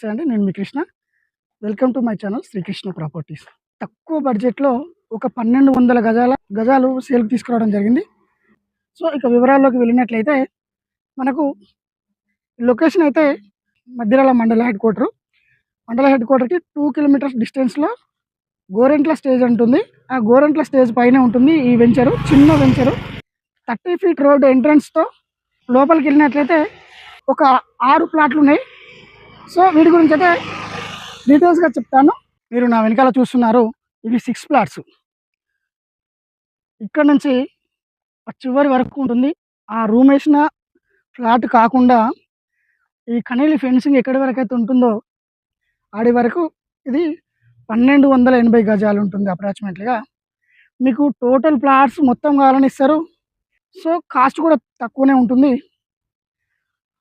నమస్తే అండి. నేను మీ Krishna. Welcome to my channel Srikrishna properties. తక్కువ బడ్జెట్‌లో ఒక 1200 గజాలు సేల్‌కి తీసుకురావడం జరిగింది. సో, ఇక వివరాల్లోకి వెళ్ళినట్లయితే మనకు లొకేషన్ అయితే మద్దిరాల మండల హెడ్ క్వార్టర్. మండల హెడ్ క్వార్టర్‌కి 2 కిలోమీటర్స్ డిస్టెన్స్‌లో గోరెంట్ల స్టేజ్ ఉంటుంది. ఆ గోరెంట్ల స్టేజ్ పైనే ఉంటుంది ఈ వెంచరు. చిన్న వెంచరు. 30 ఫీట్ రోడ్ ఎంట్రన్స్‌తో లోపలికెళ్ళినట్లయితే ఒక 6 ప్లాట్లున్నాయి. సో, వీటి గురించయితే డీటెయిల్స్‌గా చెప్తాను. మీరు నా వెనకాల చూస్తున్నారు. ఇవి 6 ప్లాట్స్. ఇక్కడ నుంచి ఆ చివరి వరకు ఉంటుంది. ఆ రూమేసిన ఫ్లాట్ కాకుండా ఈ కనీలి ఫెన్సింగ్ ఎక్కడి వరకైతే ఉంటుందో ఆడి వరకు ఇది 1280 గజాలు ఉంటుంది అప్రాక్సిమేట్‌లీగా. మీకు టోటల్ ప్లాట్స్ మొత్తం కావాలని ఇస్తారు. సో, కాస్ట్ కూడా తక్కువనే ఉంటుంది.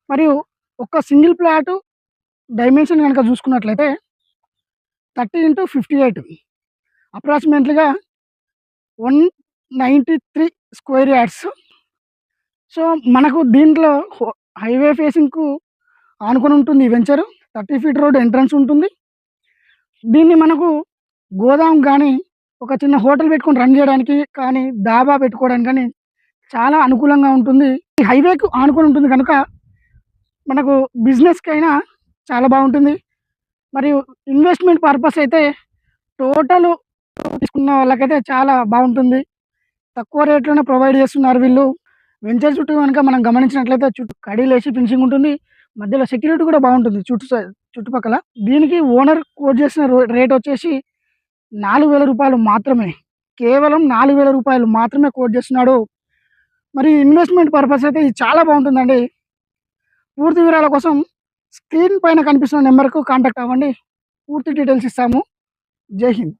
మరియు ఒక సింగిల్ ప్లాటు డైమెన్షన్ గనక చూసుకున్నట్లయితే 30x58 అప్రాక్సిమేట్‌లీగా 193 స్క్వేర్ యార్డ్స్. సో, మనకు దీంట్లో హైవే ఫేసింగ్‌కు ఆనుకొని ఉంటుంది ఈ వెంచరు. 30 ఫీట్ రోడ్ ఎంట్రన్స్ ఉంటుంది. దీన్ని మనకు గోదాం గానీ, ఒక చిన్న హోటల్ పెట్టుకొని రన్ చేయడానికి కానీ, డాబా పెట్టుకోవడానికి కానీ చాలా అనుకూలంగా ఉంటుంది. ఈ హైవేకు ఆనుకొని ఉంటుంది కనుక మనకు బిజినెస్‌కైనా చాలా బాగుంటుంది. మరియు ఇన్వెస్ట్‌మెంట్ పర్పస్ అయితే టోటల్ తీసుకున్న వాళ్ళకైతే చాలా బాగుంటుంది. తక్కువ రేట్‌లోనే ప్రొవైడ్ చేస్తున్నారు వీళ్ళు. వెంచర్ చుట్టూ గనుక మనం గమనించినట్లయితే చుట్టూ కడీలేసి ఫినిషింగ్ ఉంటుంది. మధ్యలో సెక్యూరిటీ కూడా బాగుంటుంది చుట్టుపక్కల. దీనికి ఓనర్ కోట్ చేసిన రేట్ వచ్చేసి రూ. 4000 మాత్రమే. కేవలం రూ. 4000 మాత్రమే కోట్ చేస్తున్నాడు. మరి ఇన్వెస్ట్‌మెంట్ పర్పస్ అయితే ఇది చాలా బాగుంటుందండి. పూర్తి వివరాల కోసం స్క్రీన్ పైన కనిపిస్తున్న నెంబర్‌కు కాంటాక్ట్ అవ్వండి. పూర్తి డీటెయిల్స్ ఇస్తాము. జై హింద్.